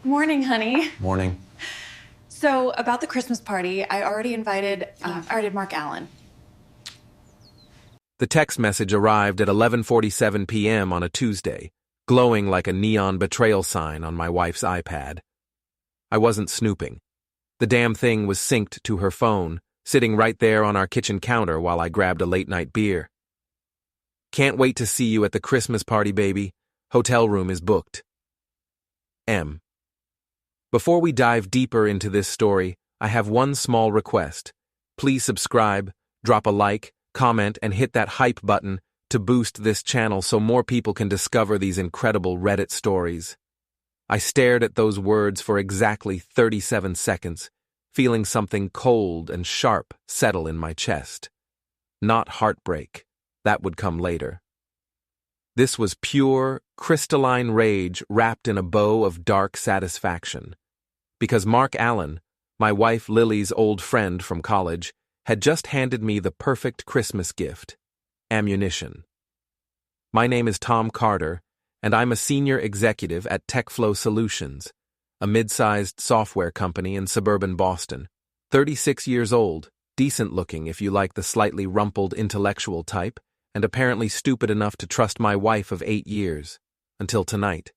Morning, honey. Morning. So, about the Christmas party, I already invited Mark Allen. The text message arrived at 11:47 p.m. on a Tuesday, glowing like a neon betrayal sign on my wife's iPad. I wasn't snooping. The damn thing was synced to her phone, sitting right there on our kitchen counter while I grabbed a late-night beer. Can't wait to see you at the Christmas party, baby. Hotel room is booked. M. Before we dive deeper into this story, I have one small request. Please subscribe, drop a like, comment, and hit that hype button to boost this channel so more people can discover these incredible Reddit stories. I stared at those words for exactly 37 seconds, feeling something cold and sharp settle in my chest. Not heartbreak. That would come later. This was pure, crystalline rage wrapped in a bow of dark satisfaction. Because Mark Allen, my wife Lily's old friend from college, had just handed me the perfect Christmas gift: ammunition. My name is Tom Carter, and I'm a senior executive at TechFlow Solutions, a mid-sized software company in suburban Boston. 36 years old, decent-looking if you like the slightly rumpled intellectual type, and apparently stupid enough to trust my wife of 8 years. Until tonight.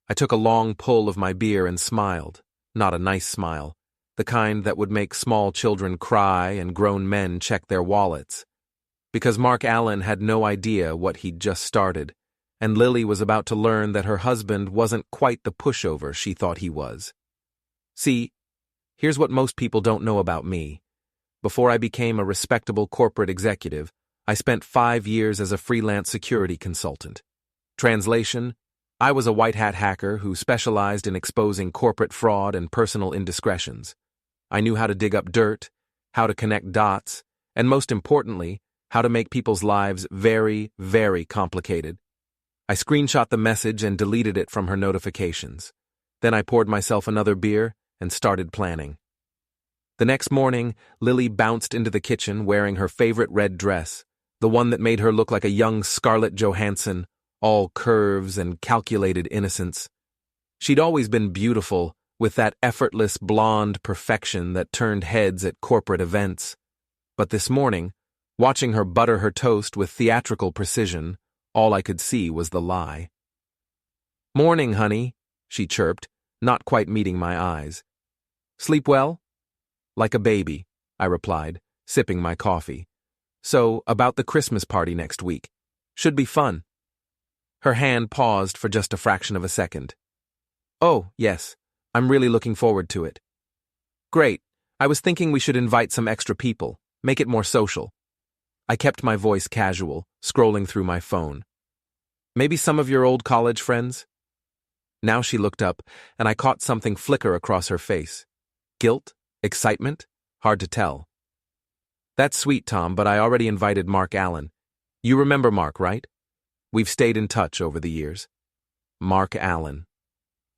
I took a long pull of my beer and smiled. Not a nice smile, the kind that would make small children cry and grown men check their wallets. Because Mark Allen had no idea what he'd just started, and Lily was about to learn that her husband wasn't quite the pushover she thought he was. See, here's what most people don't know about me. Before I became a respectable corporate executive, I spent 5 years as a freelance security consultant. Translation: I was a white-hat hacker who specialized in exposing corporate fraud and personal indiscretions. I knew how to dig up dirt, how to connect dots, and most importantly, how to make people's lives very, very complicated. I screenshot the message and deleted it from her notifications. Then I poured myself another beer and started planning. The next morning, Lily bounced into the kitchen wearing her favorite red dress, the one that made her look like a young Scarlett Johansson, all curves and calculated innocence. She'd always been beautiful, with that effortless blonde perfection that turned heads at corporate events. But this morning, watching her butter her toast with theatrical precision, all I could see was the lie. "Morning, honey," she chirped, not quite meeting my eyes. "Sleep well?" "Like a baby," I replied, sipping my coffee. "So, about the Christmas party next week. Should be fun." Her hand paused for just a fraction of a second. "Oh, yes, I'm really looking forward to it." "Great. I was thinking we should invite some extra people, make it more social." I kept my voice casual, scrolling through my phone. "Maybe some of your old college friends?" Now she looked up, and I caught something flicker across her face. Guilt? Excitement? Hard to tell. "That's sweet, Tom, but I already invited Mark Allen. You remember Mark, right? We've stayed in touch over the years." Mark Allen.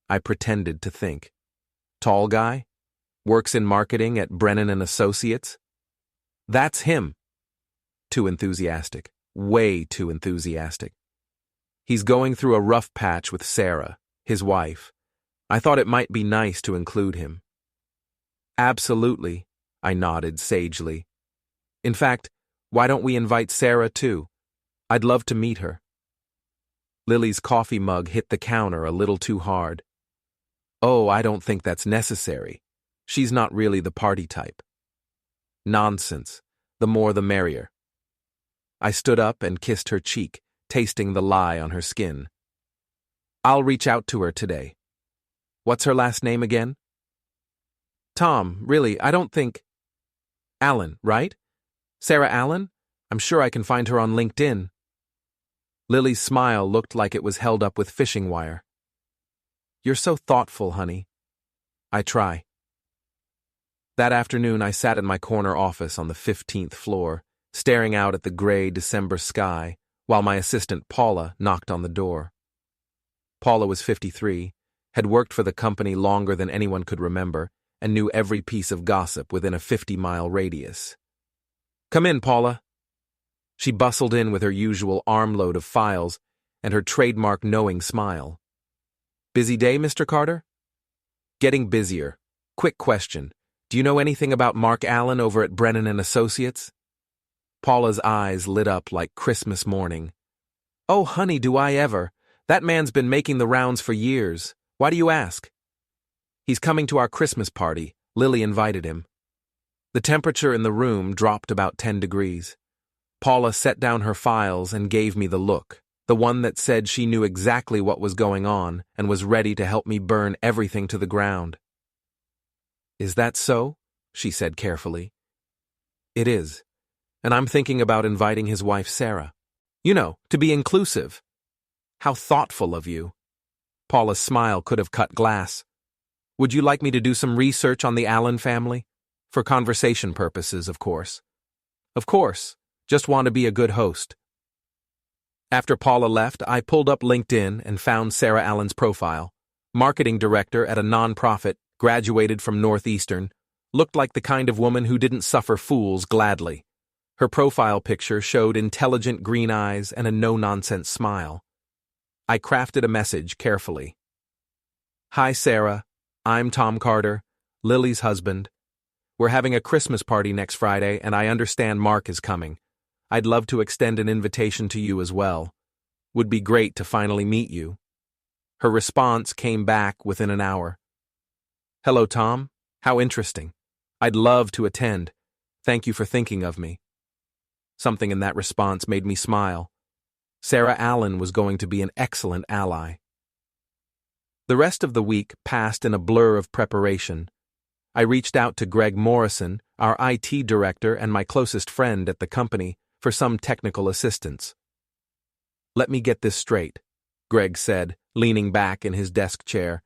I pretended to think. Tall guy? Works in marketing at Brennan and Associates? That's him. Too enthusiastic. Way too enthusiastic. He's going through a rough patch with Sarah, his wife. I thought it might be nice to include him. Absolutely, I nodded sagely. In fact, why don't we invite Sarah too? I'd love to meet her. Lily's coffee mug hit the counter a little too hard. "Oh, I don't think that's necessary. She's not really the party type." "Nonsense. The more the merrier." I stood up and kissed her cheek, tasting the lie on her skin. "I'll reach out to her today." "What's her last name again?" "Tom, really, I don't think—" "Allen, right? Sarah Allen? I'm sure I can find her on LinkedIn." Lily's smile looked like it was held up with fishing wire. "You're so thoughtful, honey." "I try." That afternoon I sat in my corner office on the 15th floor, staring out at the gray December sky, while my assistant Paula knocked on the door. Paula was 53, had worked for the company longer than anyone could remember, and knew every piece of gossip within a 50-mile radius. "Come in, Paula." She bustled in with her usual armload of files and her trademark knowing smile. "Busy day, Mr. Carter?" Getting busier. Quick question. Do you know anything about Mark Allen over at Brennan and Associates? Paula's eyes lit up like Christmas morning. Oh, honey, do I ever. That man's been making the rounds for years. Why do you ask? He's coming to our Christmas party. Lily invited him. The temperature in the room dropped about 10 degrees. Paula set down her files and gave me the look, the one that said she knew exactly what was going on and was ready to help me burn everything to the ground. Is that so? She said carefully. It is, and I'm thinking about inviting his wife Sarah. You know, to be inclusive. How thoughtful of you. Paula's smile could have cut glass. Would you like me to do some research on the Allen family? For conversation purposes, of course. Of course. Just want to be a good host. After Paula left, I pulled up LinkedIn and found Sarah Allen's profile. Marketing director at a nonprofit, graduated from Northeastern, looked like the kind of woman who didn't suffer fools gladly. Her profile picture showed intelligent green eyes and a no-nonsense smile. I crafted a message carefully. Hi, Sarah. I'm Tom Carter, Lily's husband. We're having a Christmas party next Friday, and I understand Mark is coming. I'd love to extend an invitation to you as well. Would be great to finally meet you. Her response came back within an hour. Hello, Tom. How interesting. I'd love to attend. Thank you for thinking of me. Something in that response made me smile. Sarah Allen was going to be an excellent ally. The rest of the week passed in a blur of preparation. I reached out to Greg Morrison, our IT director and my closest friend at the company, for some technical assistance. Let me get this straight, Greg said, leaning back in his desk chair.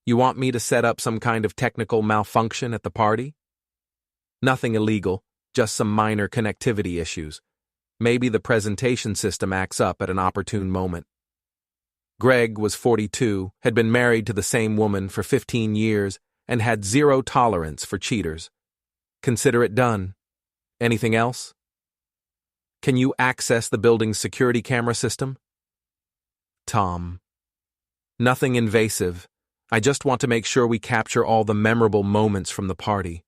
You want me to set up some kind of technical malfunction at the party? Nothing illegal, just some minor connectivity issues. Maybe the presentation system acts up at an opportune moment. Greg was 42, had been married to the same woman for 15 years, and had zero tolerance for cheaters. Consider it done. Anything else? Can you access the building's security camera system? Tom. Nothing invasive. I just want to make sure we capture all the memorable moments from the party.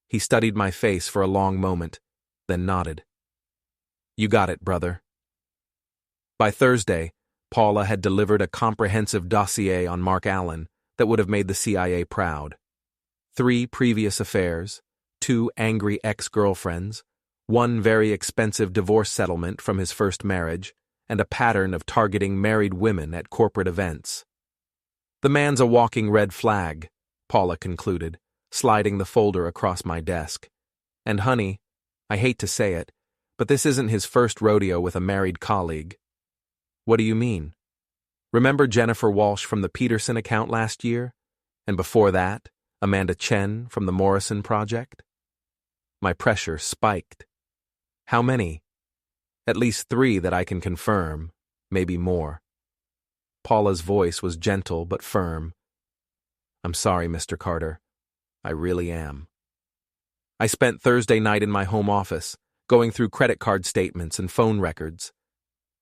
He studied my face for a long moment, then nodded. You got it, brother. By Thursday, Paula had delivered a comprehensive dossier on Mark Allen that would have made the CIA proud. 3 previous affairs, 2 angry ex-girlfriends, 1 very expensive divorce settlement from his first marriage, and a pattern of targeting married women at corporate events. The man's a walking red flag, Paula concluded, sliding the folder across my desk. And honey, I hate to say it, but this isn't his first rodeo with a married colleague. What do you mean? Remember Jennifer Walsh from the Peterson account last year? And before that, Amanda Chen from the Morrison Project? My pressure spiked. How many? At least 3 that I can confirm, maybe more. Paula's voice was gentle but firm. I'm sorry, Mr. Carter. I really am. I spent Thursday night in my home office, going through credit card statements and phone records.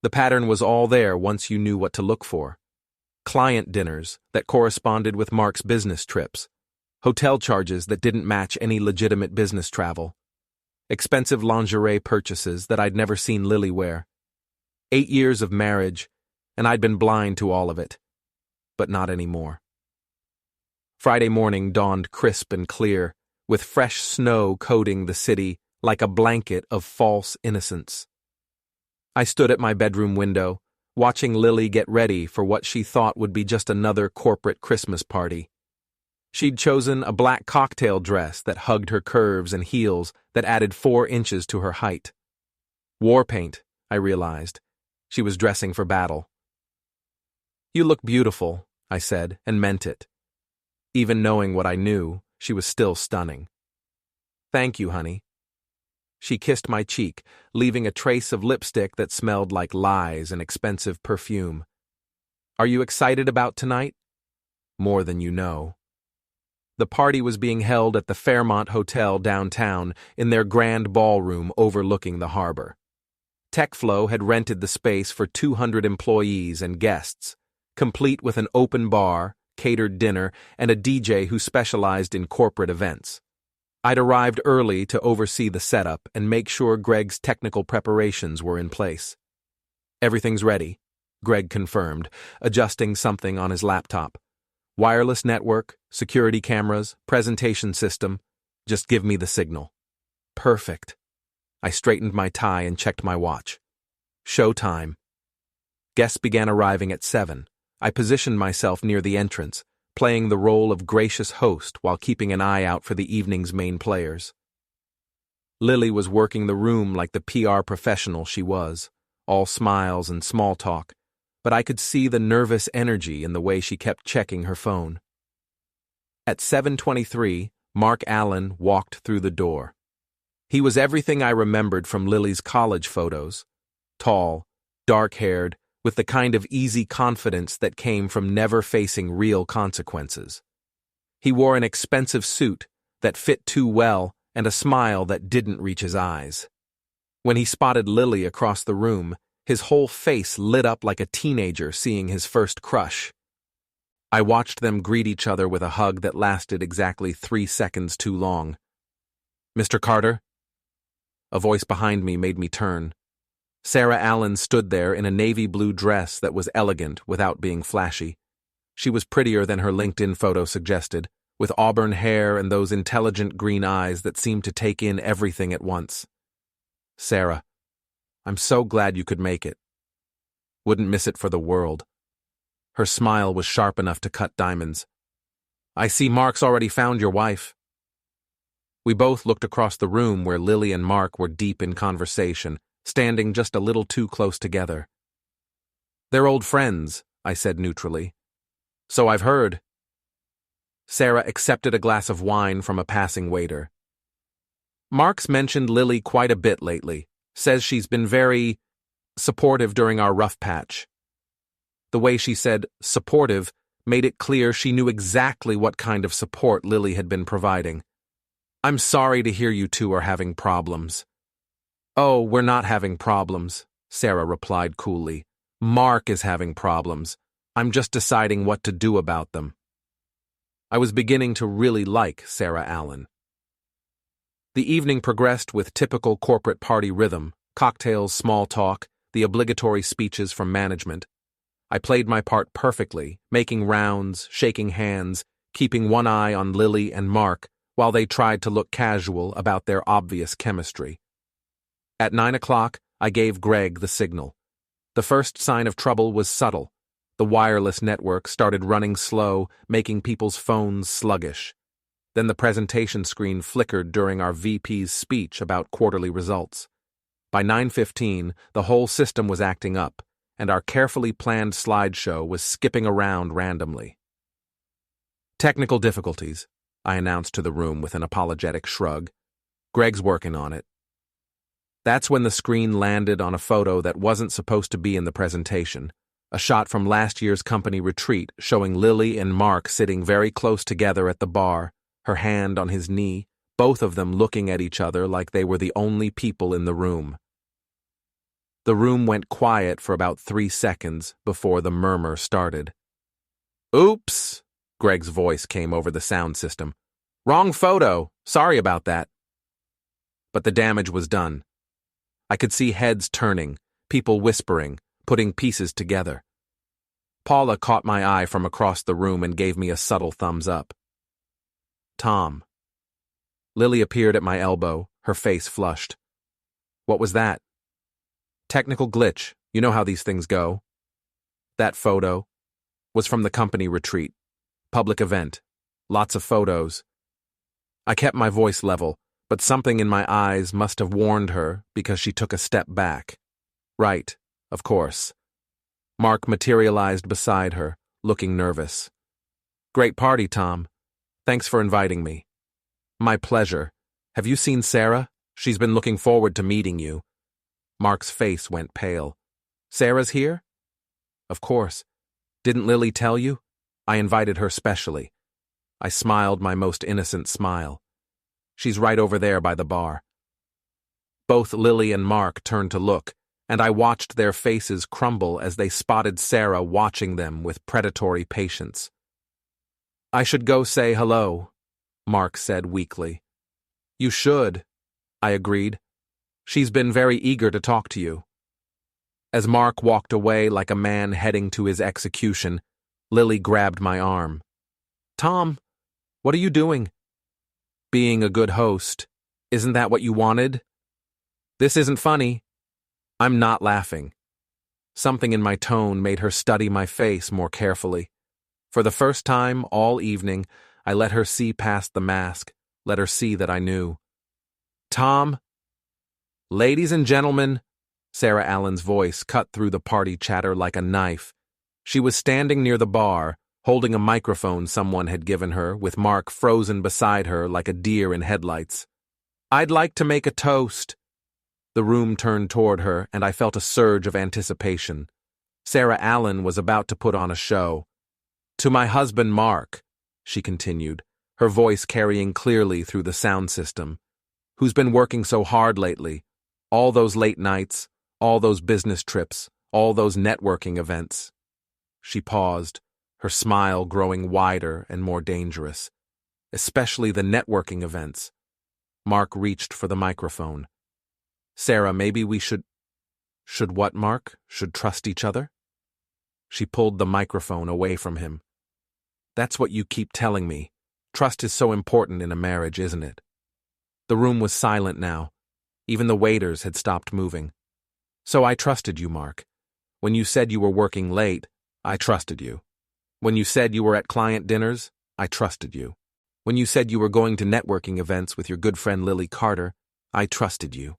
The pattern was all there once you knew what to look for. Client dinners that corresponded with Mark's business trips, hotel charges that didn't match any legitimate business travel, expensive lingerie purchases that I'd never seen Lily wear. 8 years of marriage, and I'd been blind to all of it. But not anymore. Friday morning dawned crisp and clear, with fresh snow coating the city like a blanket of false innocence. I stood at my bedroom window, watching Lily get ready for what she thought would be just another corporate Christmas party. She'd chosen a black cocktail dress that hugged her curves and heels that added 4 inches to her height. War paint, I realized. She was dressing for battle. You look beautiful, I said, and meant it. Even knowing what I knew, she was still stunning. Thank you, honey. She kissed my cheek, leaving a trace of lipstick that smelled like lies and expensive perfume. Are you excited about tonight? More than you know. The party was being held at the Fairmont Hotel downtown in their grand ballroom overlooking the harbor. TechFlow had rented the space for 200 employees and guests, complete with an open bar, catered dinner, and a DJ who specialized in corporate events. I'd arrived early to oversee the setup and make sure Greg's technical preparations were in place. "Everything's ready," Greg confirmed, adjusting something on his laptop. "Wireless network, security cameras, presentation system. Just give me the signal." "Perfect." I straightened my tie and checked my watch. Showtime. Guests began arriving at 7. I positioned myself near the entrance, playing the role of gracious host while keeping an eye out for the evening's main players. Lily was working the room like the PR professional she was, all smiles and small talk, but I could see the nervous energy in the way she kept checking her phone. At 7:23, Mark Allen walked through the door. He was everything I remembered from Lily's college photos. Tall, dark-haired, with the kind of easy confidence that came from never facing real consequences. He wore an expensive suit that fit too well and a smile that didn't reach his eyes. When he spotted Lily across the room, his whole face lit up like a teenager seeing his first crush. I watched them greet each other with a hug that lasted exactly 3 seconds too long. "Mr. Carter?" A voice behind me made me turn. Sarah Allen stood there in a navy blue dress that was elegant without being flashy. She was prettier than her LinkedIn photo suggested, with auburn hair and those intelligent green eyes that seemed to take in everything at once. "Sarah, I'm so glad you could make it. Wouldn't miss it for the world." Her smile was sharp enough to cut diamonds. "I see Mark's already found your wife." We both looked across the room where Lily and Mark were deep in conversation, standing just a little too close together. "They're old friends," I said neutrally. "So I've heard." Sarah accepted a glass of wine from a passing waiter. "Mark's mentioned Lily quite a bit lately. Says she's been very supportive during our rough patch." The way she said supportive made it clear she knew exactly what kind of support Lily had been providing. "I'm sorry to hear you two are having problems." "Oh, we're not having problems," Sarah replied coolly. "Mark is having problems. I'm just deciding what to do about them." I was beginning to really like Sarah Allen. The evening progressed with typical corporate party rhythm: cocktails, small talk, the obligatory speeches from management. I played my part perfectly, making rounds, shaking hands, keeping one eye on Lily and Mark while they tried to look casual about their obvious chemistry. At 9 o'clock, I gave Greg the signal. The first sign of trouble was subtle. The wireless network started running slow, making people's phones sluggish. Then the presentation screen flickered during our VP's speech about quarterly results. By 9:15, the whole system was acting up, and our carefully planned slideshow was skipping around randomly. "Technical difficulties," I announced to the room with an apologetic shrug. "Greg's working on it." That's when the screen landed on a photo that wasn't supposed to be in the presentation, a shot from last year's company retreat showing Lily and Mark sitting very close together at the bar, her hand on his knee, both of them looking at each other like they were the only people in the room. The room went quiet for about 3 seconds before the murmur started. "Oops," Greg's voice came over the sound system. "Wrong photo. Sorry about that." But the damage was done. I could see heads turning, people whispering, putting pieces together. Paula caught my eye from across the room and gave me a subtle thumbs up. "Tom." Lily appeared at my elbow, her face flushed. "What was that?" "Technical glitch. You know how these things go." That photo was from the company retreat. Public event. Lots of photos. I kept my voice level, but something in my eyes must have warned her because she took a step back. "Right, of course." Mark materialized beside her, looking nervous. "Great party, Tom. Thanks for inviting me." "My pleasure. Have you seen Sarah? She's been looking forward to meeting you." Mark's face went pale. "Sarah's here?" "Of course. Didn't Lily tell you? I invited her specially." I smiled my most innocent smile. "She's right over there by the bar." Both Lily and Mark turned to look, and I watched their faces crumble as they spotted Sarah watching them with predatory patience. I should go say hello, Mark said weakly. You should, I agreed. She's been very eager to talk to you. As Mark walked away like a man heading to his execution, Lily grabbed my arm. Tom, what are you doing? Being a good host. Isn't that what you wanted? This isn't funny. I'm not laughing. Something in my tone made her study my face more carefully. For the first time all evening, I let her see past the mask, let her see that I knew. Tom? Ladies and gentlemen, Sarah Allen's voice cut through the party chatter like a knife. She was standing near the bar, holding a microphone someone had given her, with Mark frozen beside her like a deer in headlights. I'd like to make a toast. The room turned toward her, and I felt a surge of anticipation. Sarah Allen was about to put on a show. To my husband Mark, she continued, her voice carrying clearly through the sound system, who's been working so hard lately, all those late nights, all those business trips, all those networking events. She paused, her smile growing wider and more dangerous. Especially the networking events. Mark reached for the microphone. Sarah, maybe we should... Should what, Mark? Should trust each other? She pulled the microphone away from him. That's what you keep telling me. Trust is so important in a marriage, isn't it? The room was silent now. Even the waiters had stopped moving. So I trusted you, Mark. When you said you were working late, I trusted you. When you said you were at client dinners, I trusted you. When you said you were going to networking events with your good friend Lily Carter, I trusted you.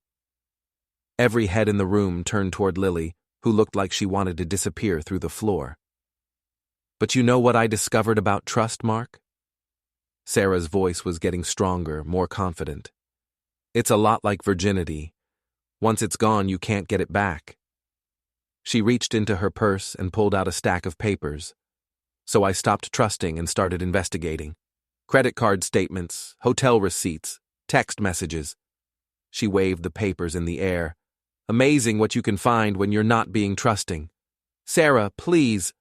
Every head in the room turned toward Lily, who looked like she wanted to disappear through the floor. But you know what I discovered about trust, Mark? Sarah's voice was getting stronger, more confident. It's a lot like virginity. Once it's gone, you can't get it back. She reached into her purse and pulled out a stack of papers. So I stopped trusting and started investigating. Credit card statements, hotel receipts, text messages. She waved the papers in the air. Amazing what you can find when you're not being trusting. Sarah, please.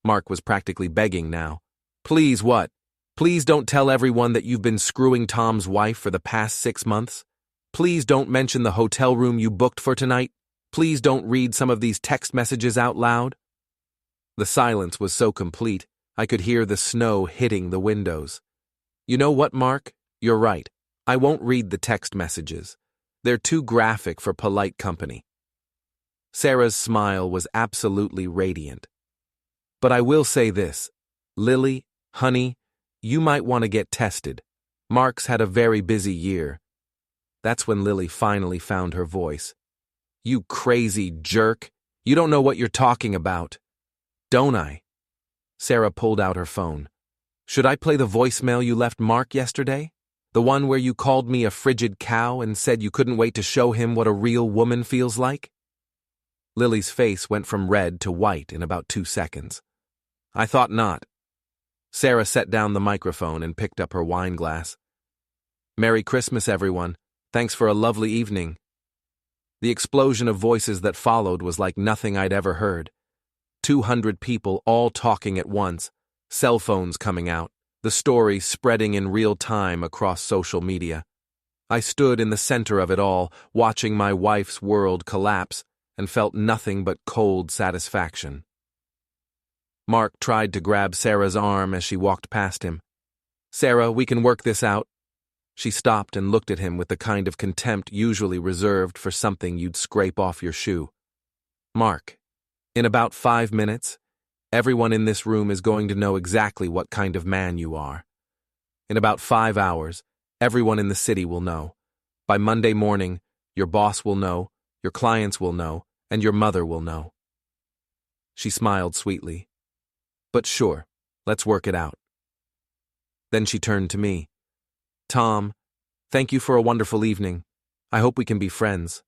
Mark was practically begging now. Please what? Please don't tell everyone that you've been screwing Tom's wife for the past 6 months. Please don't mention the hotel room you booked for tonight. Please don't read some of these text messages out loud. The silence was so complete, I could hear the snow hitting the windows. You know what, Mark? You're right. I won't read the text messages. They're too graphic for polite company. Sarah's smile was absolutely radiant. But I will say this. Lily, honey, you might want to get tested. Mark's had a very busy year. That's when Lily finally found her voice. You crazy jerk. You don't know what you're talking about. Don't I? Sarah pulled out her phone. Should I play the voicemail you left Mark yesterday? The one where you called me a frigid cow and said you couldn't wait to show him what a real woman feels like? Lily's face went from red to white in about 2 seconds. I thought not. Sarah set down the microphone and picked up her wine glass. Merry Christmas, everyone. Thanks for a lovely evening. The explosion of voices that followed was like nothing I'd ever heard. 200 people all talking at once, cell phones coming out, the story spreading in real time across social media. I stood in the center of it all, watching my wife's world collapse, and felt nothing but cold satisfaction. Mark tried to grab Sarah's arm as she walked past him. Sarah, we can work this out. She stopped and looked at him with the kind of contempt usually reserved for something you'd scrape off your shoe. Mark, in about 5 minutes, everyone in this room is going to know exactly what kind of man you are. In about 5 hours, everyone in the city will know. By Monday morning, your boss will know, your clients will know, and your mother will know. She smiled sweetly. But sure, let's work it out. Then she turned to me. Tom, thank you for a wonderful evening. I hope we can be friends.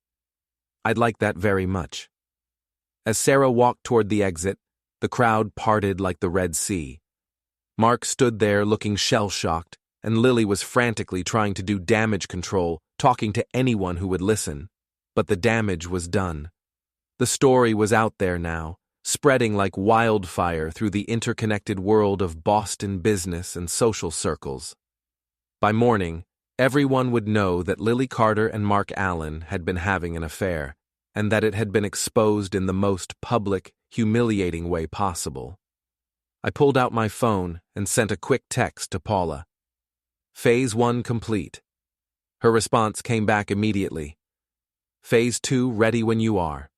I'd like that very much. As Sarah walked toward the exit, the crowd parted like the Red Sea. Mark stood there looking shell-shocked, and Lily was frantically trying to do damage control, talking to anyone who would listen. But the damage was done. The story was out there now, spreading like wildfire through the interconnected world of Boston business and social circles. By morning, everyone would know that Lily Carter and Mark Allen had been having an affair, and that it had been exposed in the most public, humiliating way possible. I pulled out my phone and sent a quick text to Paula. Phase 1 complete. Her response came back immediately. Phase 2 ready when you are.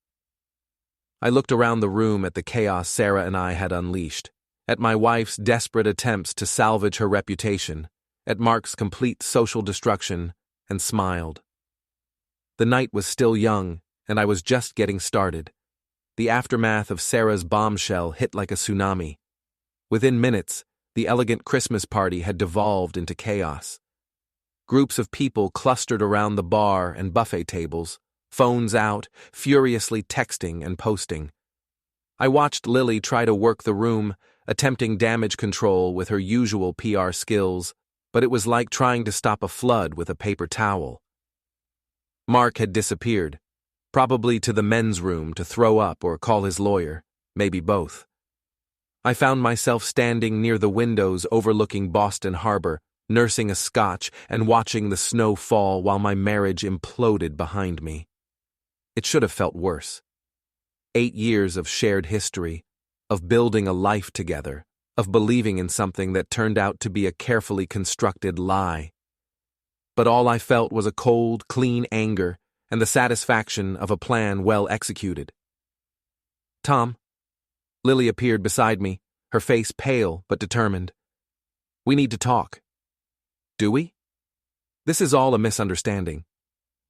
I looked around the room at the chaos Sarah and I had unleashed, at my wife's desperate attempts to salvage her reputation, at Mark's complete social destruction, and smiled. The night was still young, and I was just getting started. The aftermath of Sarah's bombshell hit like a tsunami. Within minutes, the elegant Christmas party had devolved into chaos. Groups of people clustered around the bar and buffet tables, phones out, furiously texting and posting. I watched Lily try to work the room, attempting damage control with her usual PR skills, but it was like trying to stop a flood with a paper towel. Mark had disappeared, probably to the men's room to throw up or call his lawyer, maybe both. I found myself standing near the windows overlooking Boston Harbor, nursing a scotch and watching the snow fall while my marriage imploded behind me. It should have felt worse. 8 years of shared history, of building a life together, of believing in something that turned out to be a carefully constructed lie. But all I felt was a cold, clean anger and the satisfaction of a plan well executed. Tom. Lily appeared beside me, her face pale but determined. We need to talk. Do we? This is all a misunderstanding.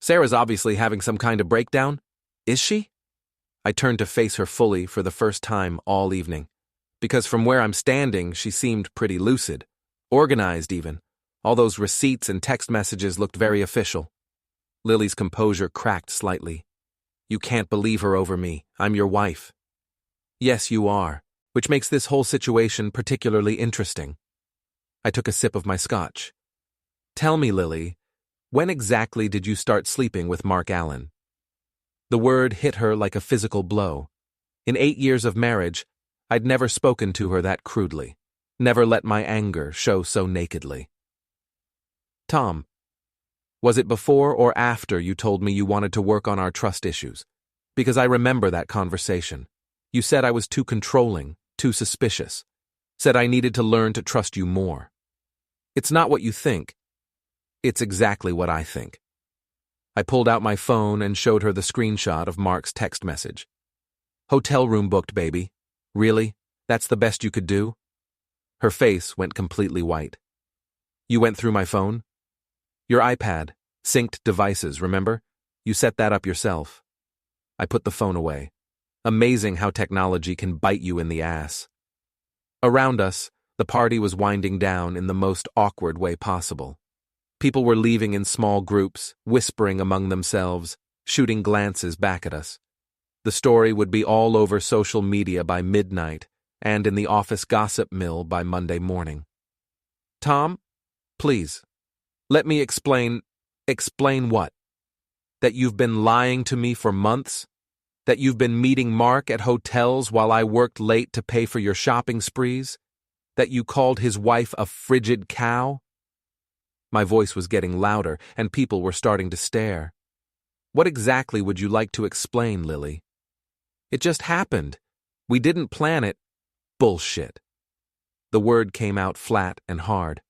Sarah's obviously having some kind of breakdown. Is she? I turned to face her fully for the first time all evening, because from where I'm standing, she seemed pretty lucid, organized even. All those receipts and text messages looked very official. Lily's composure cracked slightly. You can't believe her over me. I'm your wife. Yes, you are, which makes this whole situation particularly interesting. I took a sip of my scotch. Tell me, Lily, when exactly did you start sleeping with Mark Allen? The word hit her like a physical blow. In 8 years of marriage, I'd never spoken to her that crudely, never let my anger show so nakedly. Tom, was it before or after you told me you wanted to work on our trust issues? Because I remember that conversation. You said I was too controlling, too suspicious. Said I needed to learn to trust you more. It's not what you think. It's exactly what I think. I pulled out my phone and showed her the screenshot of Mark's text message. Hotel room booked, baby. Really? That's the best you could do? Her face went completely white. You went through my phone? Your iPad, synced devices, remember? You set that up yourself. I put the phone away. Amazing how technology can bite you in the ass. Around us, the party was winding down in the most awkward way possible. People were leaving in small groups, whispering among themselves, shooting glances back at us. The story would be all over social media by midnight and in the office gossip mill by Monday morning. Tom, please, let me explain. Explain what? That you've been lying to me for months? That you've been meeting Mark at hotels while I worked late to pay for your shopping sprees? That you called his wife a frigid cow? My voice was getting louder, and people were starting to stare. What exactly would you like to explain, Lily? It just happened. We didn't plan it. Bullshit. The word came out flat and hard.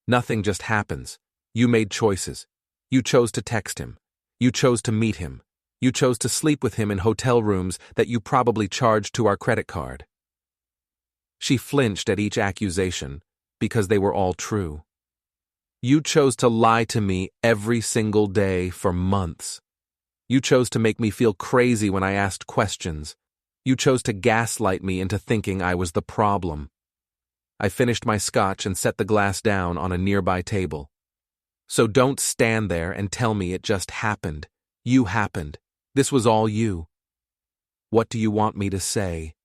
Nothing just happens. You made choices. You chose to text him. You chose to meet him. You chose to sleep with him in hotel rooms that you probably charged to our credit card. She flinched at each accusation because they were all true. You chose to lie to me every single day for months. You chose to make me feel crazy when I asked questions. You chose to gaslight me into thinking I was the problem. I finished my scotch and set the glass down on a nearby table. So don't stand there and tell me it just happened. You happened. This was all you. What do you want me to say?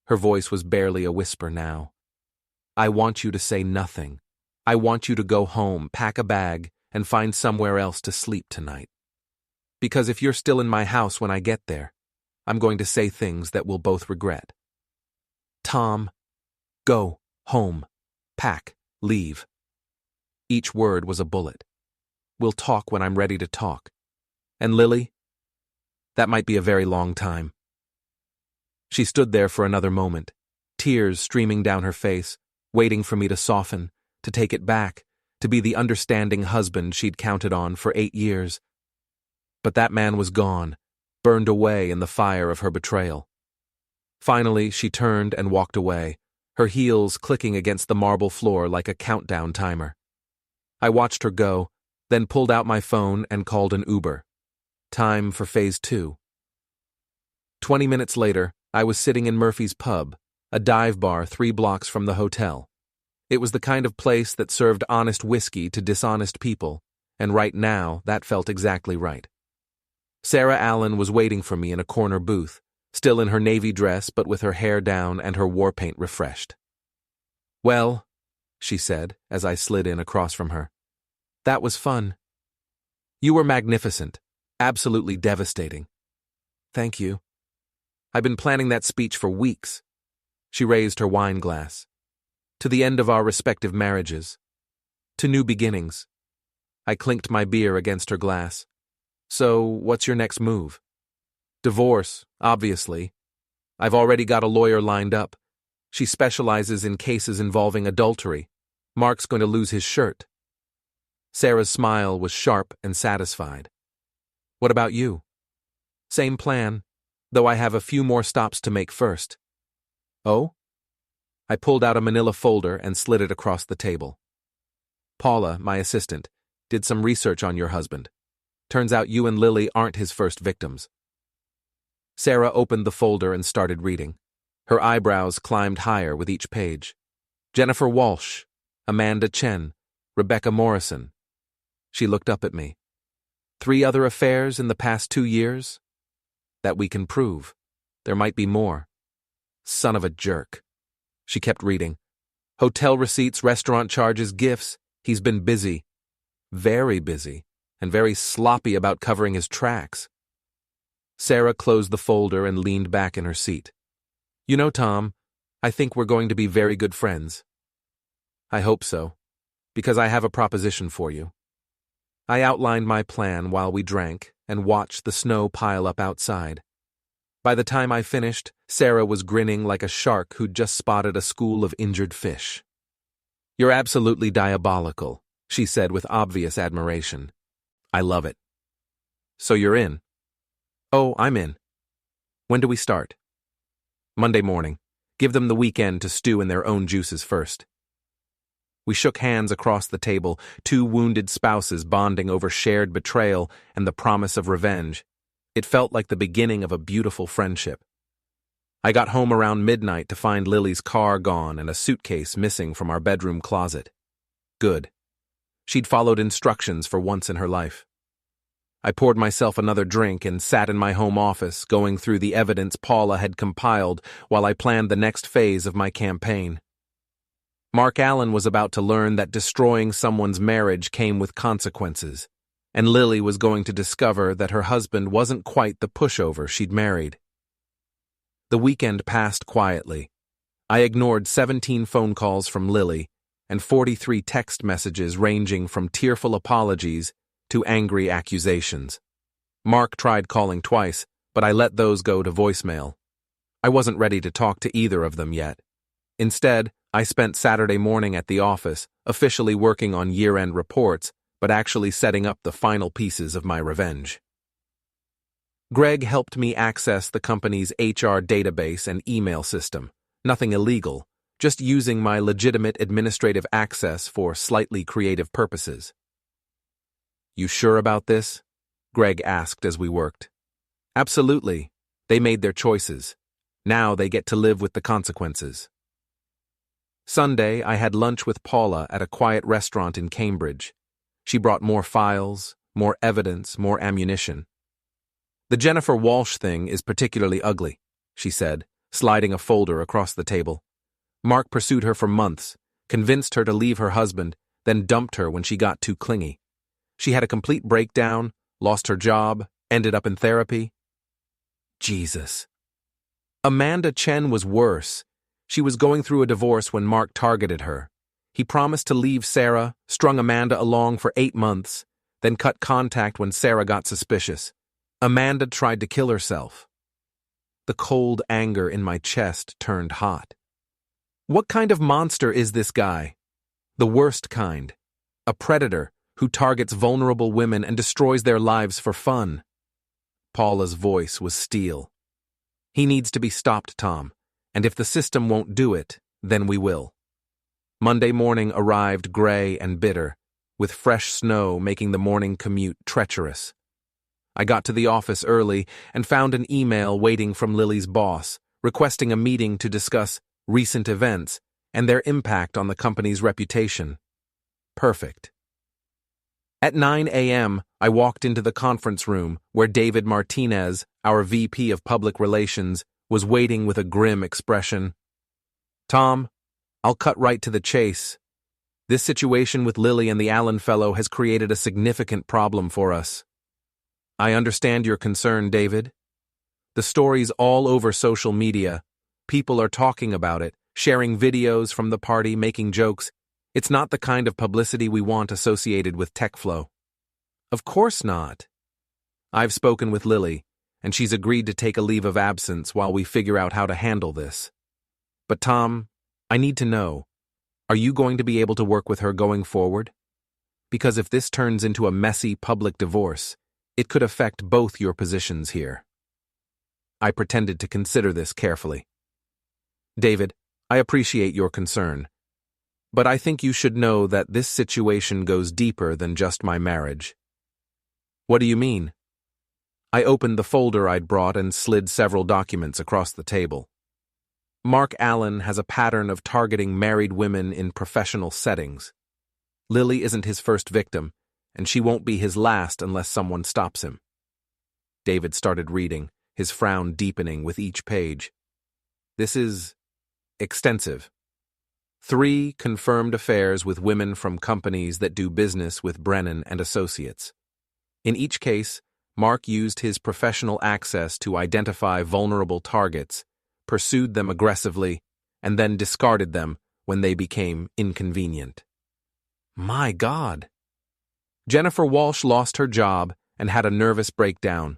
Her voice was barely a whisper now. I want you to say nothing. I want you to go home, pack a bag, and find somewhere else to sleep tonight. Because if you're still in my house when I get there, I'm going to say things that we'll both regret. Tom, go, home, pack, leave. Each word was a bullet. We'll talk when I'm ready to talk. And Lily? That might be a very long time. She stood there for another moment, tears streaming down her face, waiting for me to soften, to take it back, to be the understanding husband she'd counted on for 8 years. But that man was gone, burned away in the fire of her betrayal. Finally, she turned and walked away, her heels clicking against the marble floor like a countdown timer. I watched her go, then pulled out my phone and called an Uber. Time for phase 2. 20 minutes later, I was sitting in Murphy's Pub, a dive bar 3 blocks from the hotel. It was the kind of place that served honest whiskey to dishonest people, and right now, that felt exactly right. Sarah Allen was waiting for me in a corner booth, still in her navy dress but with her hair down and her war paint refreshed. "Well," she said as I slid in across from her, "that was fun. You were magnificent, absolutely devastating. Thank you. I've been planning that speech for weeks." She raised her wine glass. "To the end of our respective marriages. To new beginnings." I clinked my beer against her glass. "So, what's your next move?" "Divorce, obviously. I've already got a lawyer lined up. She specializes in cases involving adultery. Mark's going to lose his shirt." Sarah's smile was sharp and satisfied. "What about you?" "Same plan, though I have a few more stops to make first." "Oh?" I pulled out a manila folder and slid it across the table. "Paula, my assistant, did some research on your husband. Turns out you and Lily aren't his first victims." Sarah opened the folder and started reading. Her eyebrows climbed higher with each page. Jennifer Walsh, Amanda Chen, Rebecca Morrison. She looked up at me. 3 other affairs in the past 2 years? That we can prove. There might be more. Son of a jerk. She kept reading. Hotel receipts, restaurant charges, gifts. He's been busy. Very busy. And very sloppy about covering his tracks. Sarah closed the folder and leaned back in her seat. "You know, Tom, I think we're going to be very good friends." "I hope so, because I have a proposition for you." I outlined my plan while we drank and watched the snow pile up outside. By the time I finished, Sarah was grinning like a shark who'd just spotted a school of injured fish. "You're absolutely diabolical," she said with obvious admiration. "I love it." "So you're in?" "Oh, I'm in." "When do we start?" "Monday morning. Give them the weekend to stew in their own juices first." We shook hands across the table, 2 wounded spouses bonding over shared betrayal and the promise of revenge. It felt like the beginning of a beautiful friendship. I got home around midnight to find Lily's car gone and a suitcase missing from our bedroom closet. Good. She'd followed instructions for once in her life. I poured myself another drink and sat in my home office, going through the evidence Paula had compiled while I planned the next phase of my campaign. Mark Allen was about to learn that destroying someone's marriage came with consequences, and Lily was going to discover that her husband wasn't quite the pushover she'd married. The weekend passed quietly. I ignored 17 phone calls from Lily and 43 text messages ranging from tearful apologies to angry accusations. Mark tried calling twice, but I let those go to voicemail. I wasn't ready to talk to either of them yet. Instead, I spent Saturday morning at the office, officially working on year-end reports, but actually setting up the final pieces of my revenge. Greg helped me access the company's HR database and email system. Nothing illegal, just using my legitimate administrative access for slightly creative purposes. "You sure about this?" Greg asked as we worked. "Absolutely. They made their choices. Now they get to live with the consequences." Sunday, I had lunch with Paula at a quiet restaurant in Cambridge. She brought more files, more evidence, more ammunition. "The Jennifer Walsh thing is particularly ugly," she said, sliding a folder across the table. "Mark pursued her for months, convinced her to leave her husband, then dumped her when she got too clingy. She had a complete breakdown, lost her job, ended up in therapy." Jesus. Amanda Chen was worse. She was going through a divorce when Mark targeted her. He promised to leave Sarah, strung Amanda along for 8 months, then cut contact when Sarah got suspicious. Amanda tried to kill herself. The cold anger in my chest turned hot. What kind of monster is this guy? The worst kind. A predator who targets vulnerable women and destroys their lives for fun. Paula's voice was steel. He needs to be stopped, Tom, and if the system won't do it, then we will. Monday morning arrived gray and bitter, with fresh snow making the morning commute treacherous. I got to the office early and found an email waiting from Lily's boss, requesting a meeting to discuss recent events and their impact on the company's reputation. Perfect. At 9 a.m., I walked into the conference room where David Martinez, our VP of Public Relations, was waiting with a grim expression. Tom, I'll cut right to the chase. This situation with Lily and the Allen fellow has created a significant problem for us. I understand your concern, David. The story's all over social media. People are talking about it, sharing videos from the party, making jokes. It's not the kind of publicity we want associated with TechFlow. Of course not. I've spoken with Lily, and she's agreed to take a leave of absence while we figure out how to handle this. But Tom, I need to know, are you going to be able to work with her going forward? Because if this turns into a messy public divorce, it could affect both your positions here. I pretended to consider this carefully. David, I appreciate your concern, but I think you should know that this situation goes deeper than just my marriage. What do you mean? I opened the folder I'd brought and slid several documents across the table. Mark Allen has a pattern of targeting married women in professional settings. Lily isn't his first victim, and she won't be his last unless someone stops him. David started reading, his frown deepening with each page. This is extensive. 3 confirmed affairs with women from companies that do business with Brennan and Associates. In each case, Mark used his professional access to identify vulnerable targets, pursued them aggressively, and then discarded them when they became inconvenient. My God! Jennifer Walsh lost her job and had a nervous breakdown.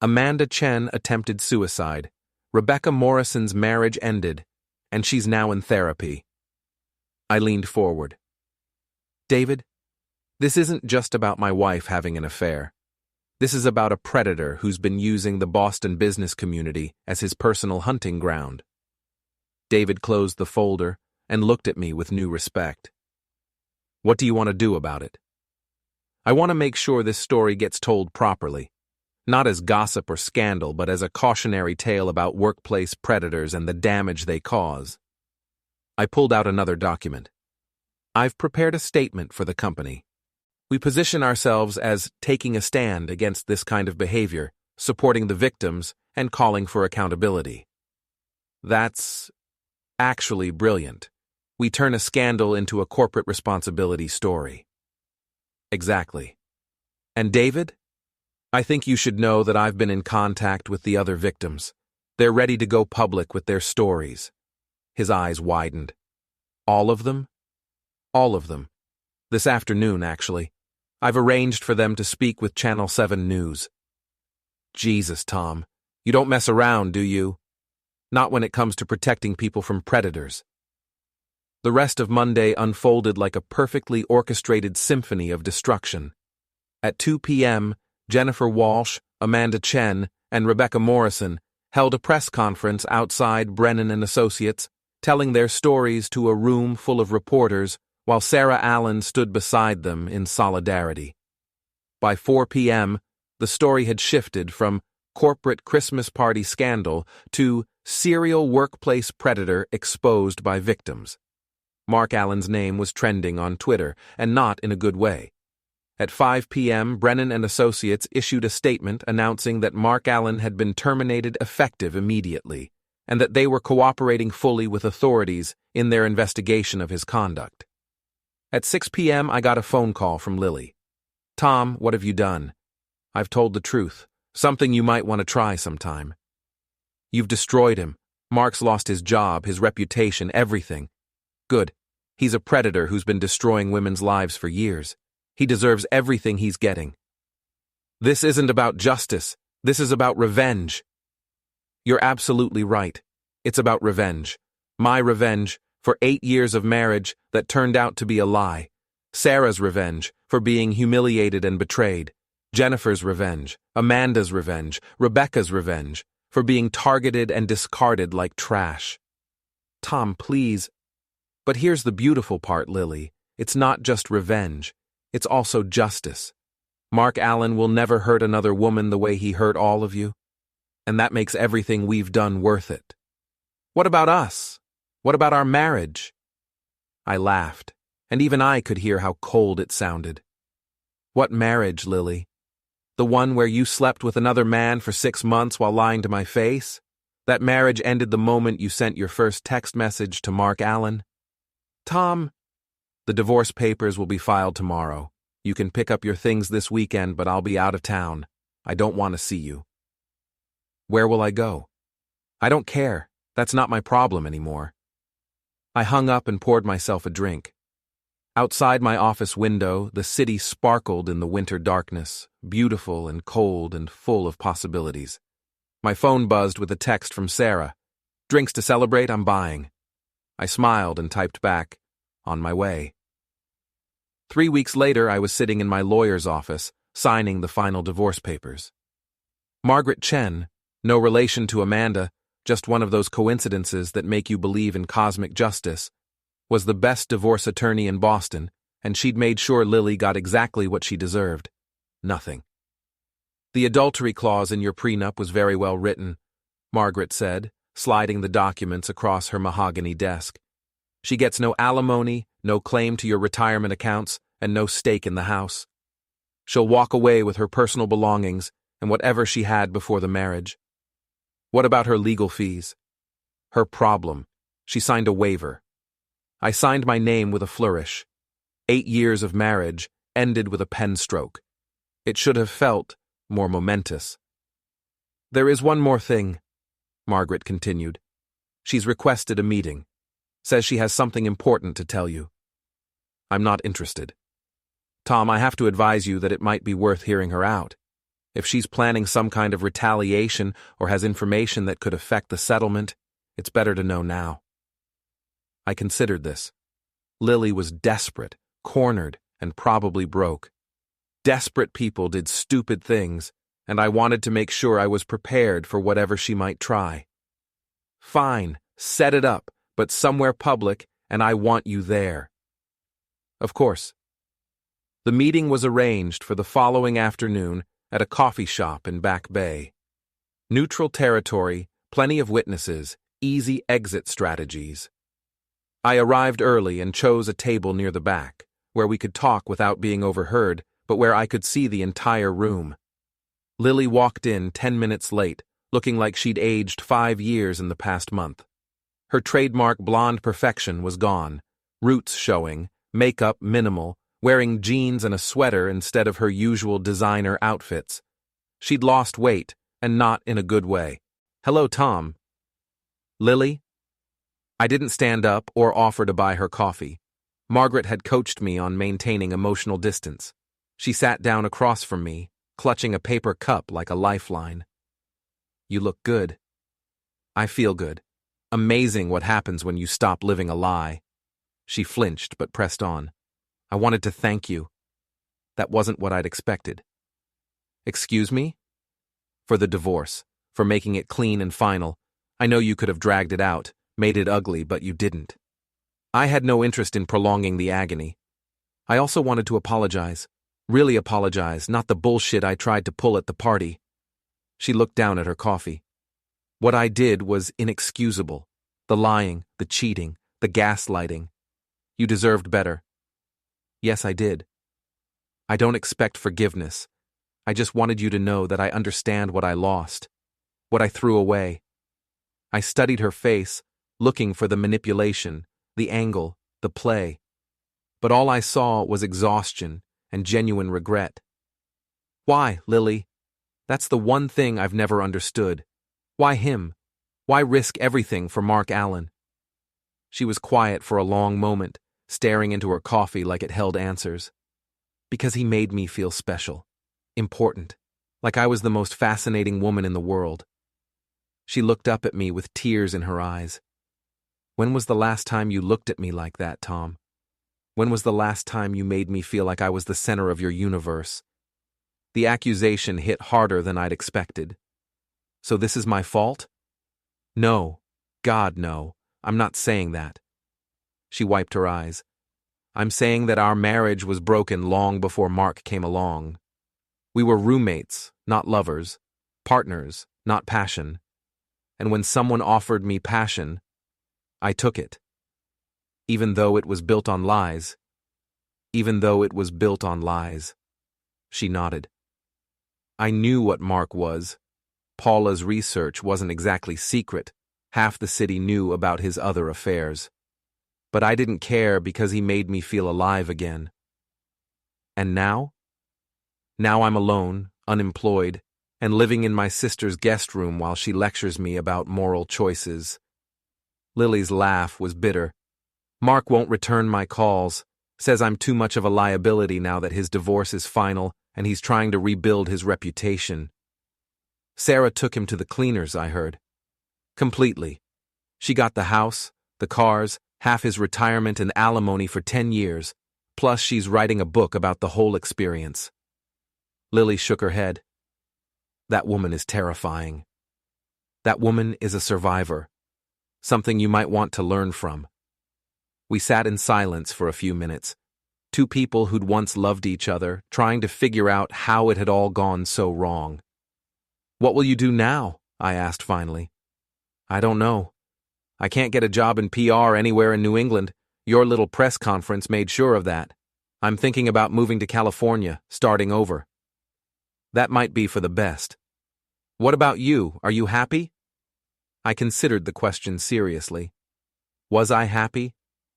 Amanda Chen attempted suicide. Rebecca Morrison's marriage ended, and she's now in therapy. I leaned forward. David, this isn't just about my wife having an affair. This is about a predator who's been using the Boston business community as his personal hunting ground. David closed the folder and looked at me with new respect. What do you want to do about it? I want to make sure this story gets told properly, not as gossip or scandal, but as a cautionary tale about workplace predators and the damage they cause. I pulled out another document. I've prepared a statement for the company. We position ourselves as taking a stand against this kind of behavior, supporting the victims, and calling for accountability. That's actually brilliant. We turn a scandal into a corporate responsibility story. Exactly. And David? I think you should know that I've been in contact with the other victims. They're ready to go public with their stories. His eyes widened. All of them? All of them. This afternoon, actually. I've arranged for them to speak with Channel 7 News. Jesus, Tom. You don't mess around, do you? Not when it comes to protecting people from predators. The rest of Monday unfolded like a perfectly orchestrated symphony of destruction. At 2 p.m., Jennifer Walsh, Amanda Chen, and Rebecca Morrison held a press conference outside Brennan and Associates, telling their stories to a room full of reporters while Sarah Allen stood beside them in solidarity. By 4 p.m., the story had shifted from corporate Christmas party scandal to serial workplace predator exposed by victims. Mark Allen's name was trending on Twitter, and not in a good way. At 5 p.m., Brennan and Associates issued a statement announcing that Mark Allen had been terminated effective immediately, and that they were cooperating fully with authorities in their investigation of his conduct. At 6 p.m., I got a phone call from Lily. Tom, what have you done? I've told the truth, something you might want to try sometime. You've destroyed him. Mark's lost his job, his reputation, everything. Good. He's a predator who's been destroying women's lives for years. He deserves everything he's getting. This isn't about justice. This is about revenge. You're absolutely right. It's about revenge. My revenge for 8 years of marriage that turned out to be a lie. Sarah's revenge for being humiliated and betrayed. Jennifer's revenge. Amanda's revenge. Rebecca's revenge for being targeted and discarded like trash. Tom, please. But here's the beautiful part, Lily. It's not just revenge. It's also justice. Mark Allen will never hurt another woman the way he hurt all of you. And that makes everything we've done worth it. What about us? What about our marriage? I laughed, and even I could hear how cold it sounded. What marriage, Lily? The one where you slept with another man for 6 months while lying to my face? That marriage ended the moment you sent your first text message to Mark Allen? Tom, the divorce papers will be filed tomorrow. You can pick up your things this weekend, but I'll be out of town. I don't want to see you. Where will I go? I don't care. That's not my problem anymore. I hung up and poured myself a drink. Outside my office window, the city sparkled in the winter darkness, beautiful and cold and full of possibilities. My phone buzzed with a text from Sarah. Drinks to celebrate, I'm buying. I smiled and typed back, on my way. 3 weeks later, I was sitting in my lawyer's office, signing the final divorce papers. Margaret Chen, no relation to Amanda, just one of those coincidences that make you believe in cosmic justice, was the best divorce attorney in Boston, and she'd made sure Lily got exactly what she deserved. Nothing. The adultery clause in your prenup was very well written, Margaret said, sliding the documents across her mahogany desk. She gets no alimony, no claim to your retirement accounts, and no stake in the house. She'll walk away with her personal belongings and whatever she had before the marriage. What about her legal fees? Her problem. She signed a waiver. I signed my name with a flourish. 8 years of marriage ended with a pen stroke. It should have felt more momentous. There is one more thing, Margaret continued. She's requested a meeting. Says she has something important to tell you. I'm not interested. Tom, I have to advise you that it might be worth hearing her out. If she's planning some kind of retaliation or has information that could affect the settlement, it's better to know now. I considered this. Lily was desperate, cornered, and probably broke. Desperate people did stupid things, and I wanted to make sure I was prepared for whatever she might try. Fine, set it up, but somewhere public, and I want you there. Of course. The meeting was arranged for the following afternoon at a coffee shop in Back Bay. Neutral territory, plenty of witnesses, easy exit strategies. I arrived early and chose a table near the back, where we could talk without being overheard, but where I could see the entire room. Lily walked in 10 minutes late, looking like she'd aged 5 years in the past month. Her trademark blonde perfection was gone, roots showing, makeup minimal, wearing jeans and a sweater instead of her usual designer outfits. She'd lost weight, and not in a good way. Hello, Tom. Lily? I didn't stand up or offer to buy her coffee. Margaret had coached me on maintaining emotional distance. She sat down across from me, clutching a paper cup like a lifeline. You look good. I feel good. Amazing what happens when you stop living a lie. She flinched but pressed on. I wanted to thank you. That wasn't what I'd expected. Excuse me? For the divorce, for making it clean and final. I know you could have dragged it out, made it ugly, but you didn't. I had no interest in prolonging the agony. I also wanted to apologize. Really apologize, not the bullshit I tried to pull at the party. She looked down at her coffee. What I did was inexcusable. The lying, the cheating, the gaslighting. You deserved better. Yes, I did. I don't expect forgiveness. I just wanted you to know that I understand what I lost, what I threw away. I studied her face, looking for the manipulation, the angle, the play. But all I saw was exhaustion and genuine regret. Why, Lily? That's the one thing I've never understood. Why him? Why risk everything for Mark Allen? She was quiet for a long moment, staring into her coffee like it held answers. Because he made me feel special, important, like I was the most fascinating woman in the world. She looked up at me with tears in her eyes. When was the last time you looked at me like that, Tom? When was the last time you made me feel like I was the center of your universe? The accusation hit harder than I'd expected. So this is my fault? No. God, no. I'm not saying that. She wiped her eyes. I'm saying that our marriage was broken long before Mark came along. We were roommates, not lovers, partners, not passion. And when someone offered me passion, I took it. Even though it was built on lies. Even though it was built on lies. She nodded. I knew what Mark was. Paula's research wasn't exactly secret. Half the city knew about his other affairs. But I didn't care because he made me feel alive again. And now? Now I'm alone, unemployed, and living in my sister's guest room while she lectures me about moral choices. Lily's laugh was bitter. Mark won't return my calls, says I'm too much of a liability now that his divorce is final and he's trying to rebuild his reputation. Sarah took him to the cleaners, I heard. Completely. She got the house, the cars, half his retirement and alimony for 10 years, plus she's writing a book about the whole experience. Lily shook her head. That woman is terrifying. That woman is a survivor. Something you might want to learn from. We sat in silence for a few minutes. Two people who'd once loved each other, trying to figure out how it had all gone so wrong. What will you do now? I asked finally. I don't know. I can't get a job in PR anywhere in New England. Your little press conference made sure of that. I'm thinking about moving to California, starting over. That might be for the best. What about you? Are you happy? I considered the question seriously. Was I happy?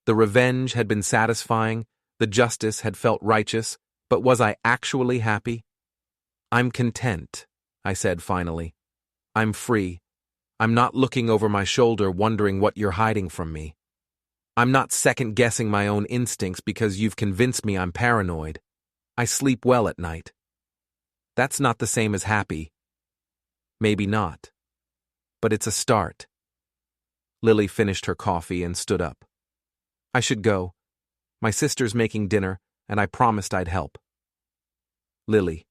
The revenge had been satisfying, the justice had felt righteous, but was I actually happy? I'm content, I said finally. I'm free. I'm not looking over my shoulder wondering what you're hiding from me. I'm not second-guessing my own instincts because you've convinced me I'm paranoid. I sleep well at night. That's not the same as happy. Maybe not. But it's a start. Lily finished her coffee and stood up. I should go. My sister's making dinner, and I promised I'd help. Lily.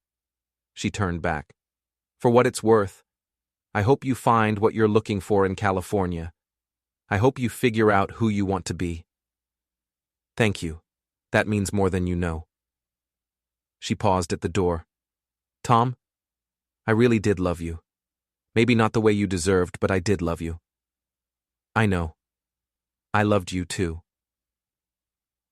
She turned back. For what it's worth, I hope you find what you're looking for in California. I hope you figure out who you want to be. Thank you. That means more than you know. She paused at the door. Tom, I really did love you. Maybe not the way you deserved, but I did love you. I know. I loved you too.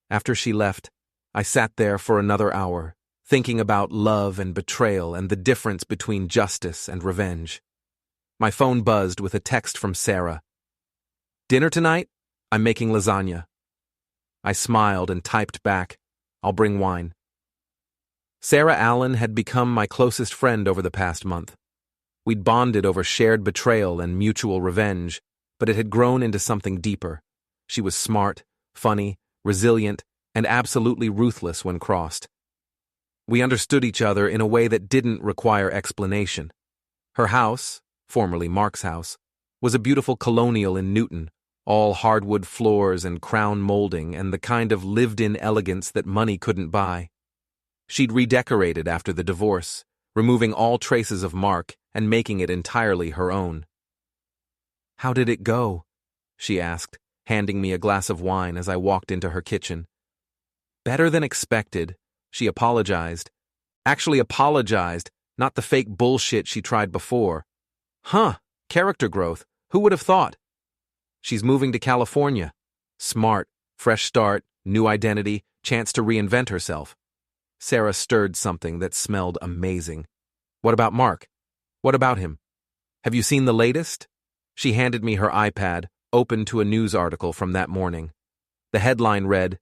After she left, I sat there for another hour, thinking about love and betrayal and the difference between justice and revenge. My phone buzzed with a text from Sarah. Dinner tonight? I'm making lasagna. I smiled and typed back, I'll bring wine. Sarah Allen had become my closest friend over the past month. We'd bonded over shared betrayal and mutual revenge, but it had grown into something deeper. She was smart, funny, resilient, and absolutely ruthless when crossed. We understood each other in a way that didn't require explanation. Her house, formerly Mark's house, was a beautiful colonial in Newton, all hardwood floors and crown molding and the kind of lived-in elegance that money couldn't buy. She'd redecorated after the divorce, removing all traces of Mark and making it entirely her own. How did it go? She asked, handing me a glass of wine as I walked into her kitchen. Better than expected, she apologized. Actually apologized, not the fake bullshit she tried before. Huh, character growth. Who would have thought? She's moving to California. Smart, fresh start, new identity, chance to reinvent herself. Sarah stirred something that smelled amazing. What about Mark? What about him? Have you seen the latest? She handed me her iPad, open to a news article from that morning. The headline read,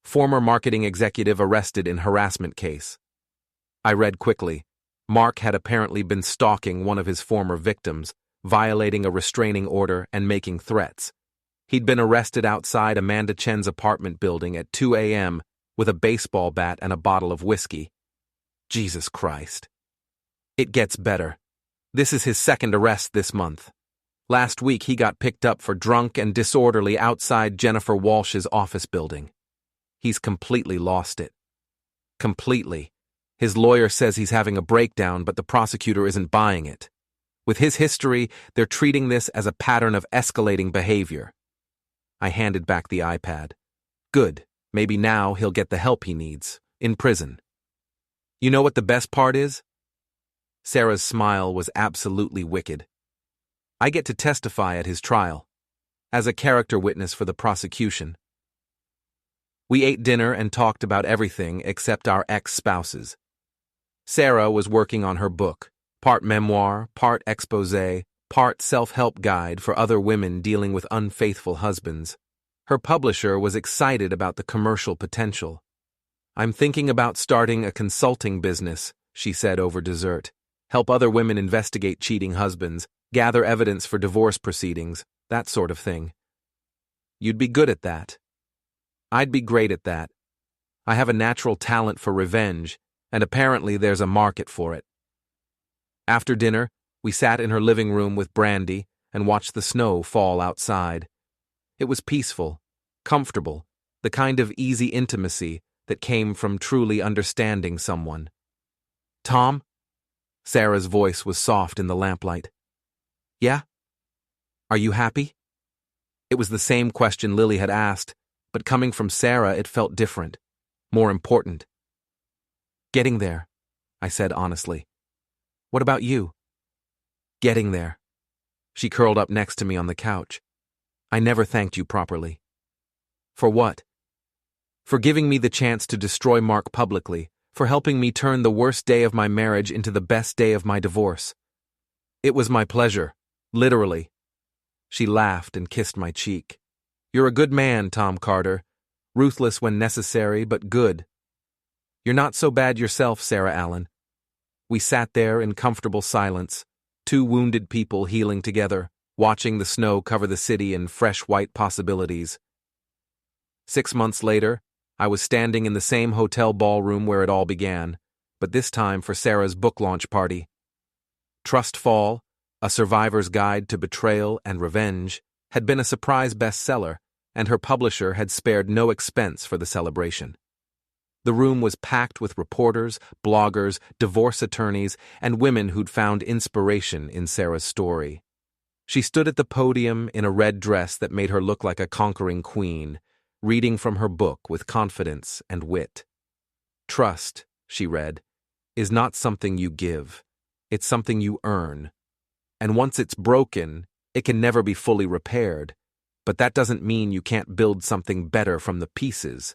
Former marketing executive arrested in harassment case. I read quickly. Mark had apparently been stalking one of his former victims, violating a restraining order and making threats. He'd been arrested outside Amanda Chen's apartment building at 2 a.m. with a baseball bat and a bottle of whiskey. Jesus Christ. It gets better. This is his second arrest this month. Last week he got picked up for drunk and disorderly outside Jennifer Walsh's office building. He's completely lost it. Completely. His lawyer says he's having a breakdown, but the prosecutor isn't buying it. With his history, they're treating this as a pattern of escalating behavior. I handed back the iPad. Good. Maybe now he'll get the help he needs. In prison. You know what the best part is? Sarah's smile was absolutely wicked. I get to testify at his trial. As a character witness for the prosecution. We ate dinner and talked about everything except our ex-spouses. Sarah was working on her book, part memoir, part exposé, part self-help guide for other women dealing with unfaithful husbands. Her publisher was excited about the commercial potential. I'm thinking about starting a consulting business, she said over dessert. Help other women investigate cheating husbands, gather evidence for divorce proceedings, that sort of thing. You'd be good at that. I'd be great at that. I have a natural talent for revenge, and apparently there's a market for it. After dinner, we sat in her living room with Brandy and watched the snow fall outside. It was peaceful, comfortable, the kind of easy intimacy that came from truly understanding someone. Tom? Sarah's voice was soft in the lamplight. Yeah? Are you happy? It was the same question Lily had asked, but coming from Sarah it felt different, more important. Getting there, I said honestly. What about you? Getting there. She curled up next to me on the couch. I never thanked you properly. For what? For giving me the chance to destroy Mark publicly, for helping me turn the worst day of my marriage into the best day of my divorce. It was my pleasure, literally. She laughed and kissed my cheek. You're a good man, Tom Carter. Ruthless when necessary, but good. You're not so bad yourself, Sarah Allen. We sat there in comfortable silence, two wounded people healing together, watching the snow cover the city in fresh white possibilities. 6 months later, I was standing in the same hotel ballroom where it all began, but this time for Sarah's book launch party. Trust Fall, A Survivor's Guide to Betrayal and Revenge, had been a surprise bestseller, and her publisher had spared no expense for the celebration. The room was packed with reporters, bloggers, divorce attorneys, and women who'd found inspiration in Sarah's story. She stood at the podium in a red dress that made her look like a conquering queen, reading from her book with confidence and wit. Trust, she read, is not something you give. It's something you earn. And once it's broken, it can never be fully repaired. But that doesn't mean you can't build something better from the pieces.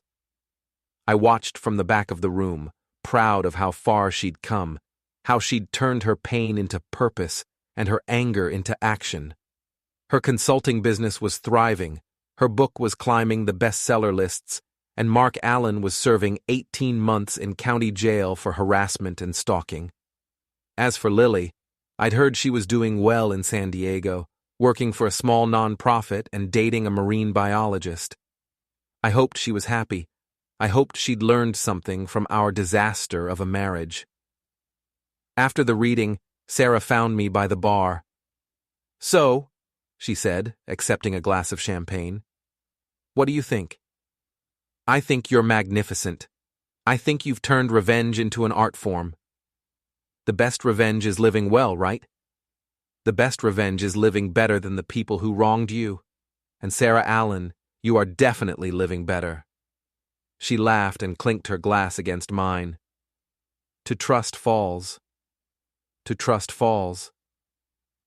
I watched from the back of the room, proud of how far she'd come, how she'd turned her pain into purpose and her anger into action. Her consulting business was thriving, her book was climbing the bestseller lists, and Mark Allen was serving 18 months in county jail for harassment and stalking. As for Lily, I'd heard she was doing well in San Diego, working for a small nonprofit and dating a marine biologist. I hoped she was happy. I hoped she'd learned something from our disaster of a marriage. After the reading, Sarah found me by the bar. So, she said, accepting a glass of champagne, what do you think? I think you're magnificent. I think you've turned revenge into an art form. The best revenge is living well, right? The best revenge is living better than the people who wronged you. And Sarah Allen, you are definitely living better. She laughed and clinked her glass against mine. To trust falls. To trust falls.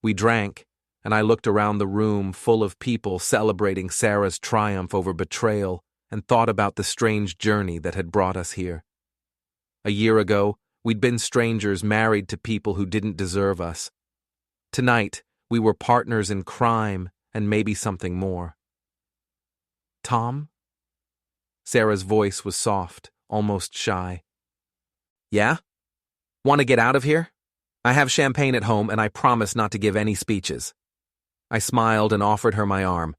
We drank, and I looked around the room full of people celebrating Sarah's triumph over betrayal and thought about the strange journey that had brought us here. A year ago, we'd been strangers married to people who didn't deserve us. Tonight, we were partners in crime and maybe something more. Tom? Sarah's voice was soft, almost shy. Yeah? Want to get out of here? I have champagne at home and I promise not to give any speeches. I smiled and offered her my arm.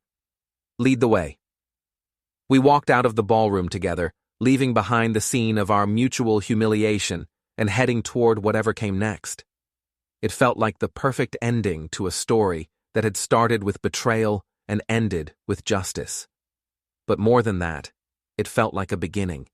Lead the way. We walked out of the ballroom together, leaving behind the scene of our mutual humiliation and heading toward whatever came next. It felt like the perfect ending to a story that had started with betrayal and ended with justice. But more than that, it felt like a beginning.